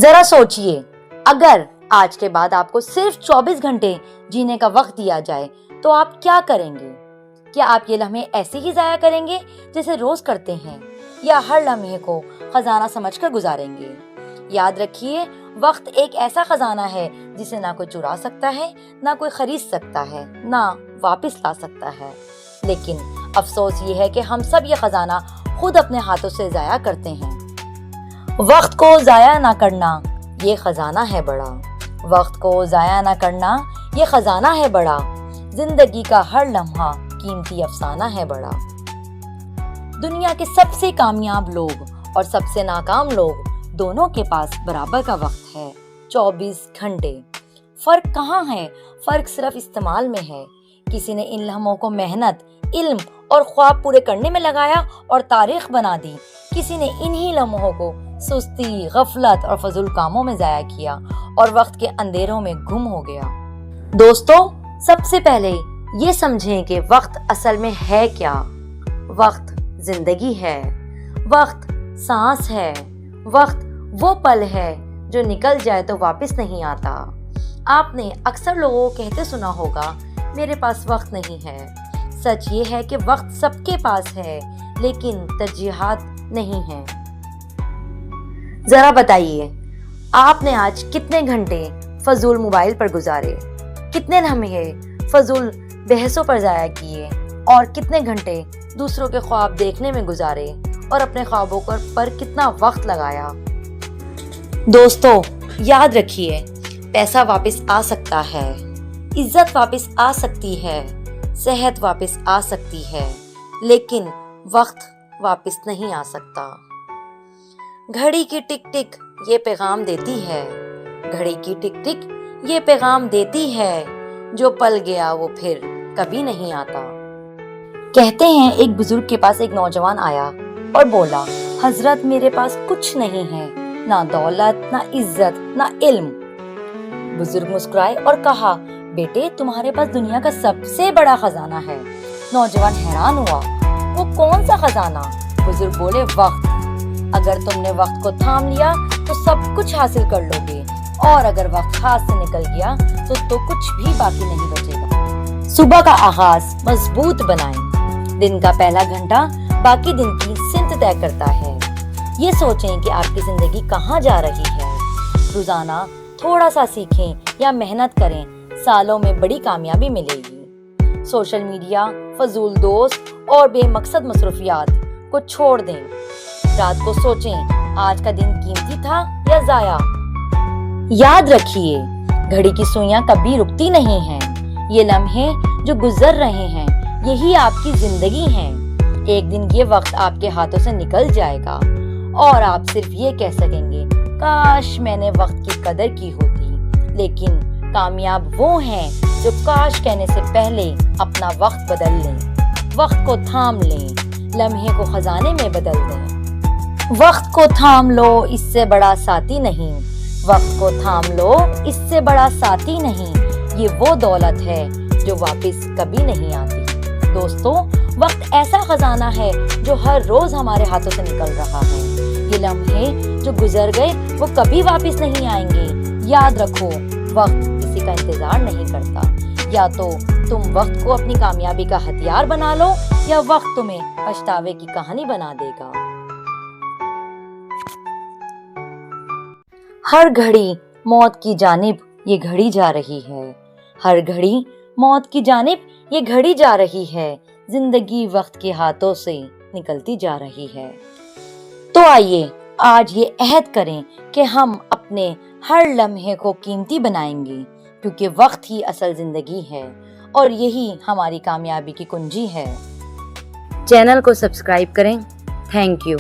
ذرا سوچئے، اگر آج کے بعد آپ کو صرف 24 گھنٹے جینے کا وقت دیا جائے تو آپ کیا کریں گے؟ کیا آپ یہ لمحے ایسے ہی ضائع کریں گے جیسے روز کرتے ہیں، یا ہر لمحے کو خزانہ سمجھ کر گزاریں گے؟ یاد رکھیے، وقت ایک ایسا خزانہ ہے جسے نہ کوئی چرا سکتا ہے، نہ کوئی خرید سکتا ہے، نہ واپس لا سکتا ہے۔ لیکن افسوس یہ ہے کہ ہم سب یہ خزانہ خود اپنے ہاتھوں سے ضائع کرتے ہیں۔ وقت کو ضائع نہ کرنا یہ خزانہ ہے بڑا، وقت کو ضائع نہ کرنا یہ خزانہ ہے بڑا، زندگی کا ہر لمحہ قیمتی افسانہ ہے بڑا۔ دنیا کے سب سے کامیاب لوگ اور سب سے ناکام لوگ دونوں کے پاس برابر کا وقت ہے، 24 گھنٹے۔ فرق کہاں ہے؟ فرق صرف استعمال میں ہے۔ کسی نے ان لمحوں کو محنت، علم اور خواب پورے کرنے میں لگایا اور تاریخ بنا دی، کسی نے انہی لمحوں کو سستی، غفلت اور فضول کاموں میں ضائع کیا اور وقت کے اندھیروں میں گم ہو گیا۔ دوستو، سب سے پہلے یہ سمجھیں کہ وقت اصل میں ہے کیا۔ وقت زندگی ہے، وقت سانس ہے، وقت وہ پل ہے جو نکل جائے تو واپس نہیں آتا۔ آپ نے اکثر لوگوں کو کہتے سنا ہوگا، میرے پاس وقت نہیں ہے۔ سچ یہ ہے کہ وقت سب کے پاس ہے، لیکن ترجیحات نہیں ہیں۔ ذرا بتائیے، آپ نے آج کتنے گھنٹے فضول موبائل پر گزارے، کتنے لمحے فضول بحثوں پر ضائع کیے، اور کتنے گھنٹے دوسروں کے خواب دیکھنے میں گزارے اور اپنے خوابوں پر کتنا وقت لگایا۔ دوستو، یاد رکھیے، پیسہ واپس آ سکتا ہے، عزت واپس آ سکتی ہے، صحت واپس آ سکتی ہے، لیکن وقت واپس نہیں آ سکتا۔ گھڑی کی ٹک ٹک یہ پیغام دیتی ہے، گھڑی کی ٹک ٹک یہ پیغام دیتی ہے، جو پل گیا وہ پھر کبھی نہیں آتا۔ کہتے ہیں ایک بزرگ کے پاس ایک نوجوان آیا اور بولا، حضرت میرے پاس کچھ نہیں ہے، نہ دولت، نہ عزت، نہ علم۔ بزرگ مسکرائے اور کہا، بیٹے تمہارے پاس دنیا کا سب سے بڑا خزانہ ہے۔ نوجوان حیران ہوا، وہ کون سا خزانہ؟ بزرگ بولے، وقت۔ اگر تم نے وقت کو تھام لیا تو سب کچھ حاصل کر لو گے، اور اگر وقت ہاتھ سے نکل گیا تو کچھ بھی باقی نہیں بچے گا۔ صبح کا آغاز مضبوط بنائیں، دن کا پہلا گھنٹہ باقی دن کی سمت طے کرتا ہے۔ یہ سوچیں کہ آپ کی زندگی کہاں جا رہی ہے۔ روزانہ تھوڑا سا سیکھیں یا محنت کریں، سالوں میں بڑی کامیابی ملے گی۔ سوشل میڈیا، فضول دوست اور بے مقصد مصروفیات کو چھوڑ دیں۔ رات کو سوچیں، آج کا دن قیمتی تھا یا ضائع۔ یاد رکھیے، گھڑی کی سوئیاں کبھی رکتی نہیں ہیں۔ یہ لمحے جو گزر رہے ہیں، یہی آپ کی زندگی ہیں۔ ایک دن یہ وقت آپ کے ہاتھوں سے نکل جائے گا اور آپ صرف یہ کہہ سکیں گے، کاش میں نے وقت کی قدر کی ہوتی۔ لیکن کامیاب وہ ہیں جو کاش کہنے سے پہلے اپنا وقت بدل لیں، وقت کو تھام لیں، لمحے کو خزانے میں بدل دیں۔ وقت کو تھام لو، اس سے بڑا ساتھی نہیں۔ وقت کو تھام لو، اس سے بڑا ساتھی نہیں۔ یہ وہ دولت ہے جو واپس کبھی نہیں آتی۔ دوستو، وقت ایسا خزانہ ہے جو ہر روز ہمارے ہاتھوں سے نکل رہا ہے۔ یہ لمحے جو گزر گئے وہ کبھی واپس نہیں آئیں گے۔ یاد رکھو، وقت کسی کا انتظار نہیں کرتا۔ یا تو تم وقت کو اپنی کامیابی کا ہتھیار بنا لو، یا وقت تمہیں پچھتاوے کی کہانی بنا دے گا۔ ہر گھڑی موت کی جانب یہ گھڑی جا رہی ہے، ہر گھڑی موت کی جانب یہ گھڑی جا رہی ہے، زندگی وقت کے ہاتھوں سے نکلتی جا رہی ہے۔ تو آئیے آج یہ عہد کریں کہ ہم اپنے ہر لمحے کو قیمتی بنائیں گے، کیونکہ وقت ہی اصل زندگی ہے اور یہی ہماری کامیابی کی کنجی ہے۔ چینل کو سبسکرائب کریں۔ Thank you.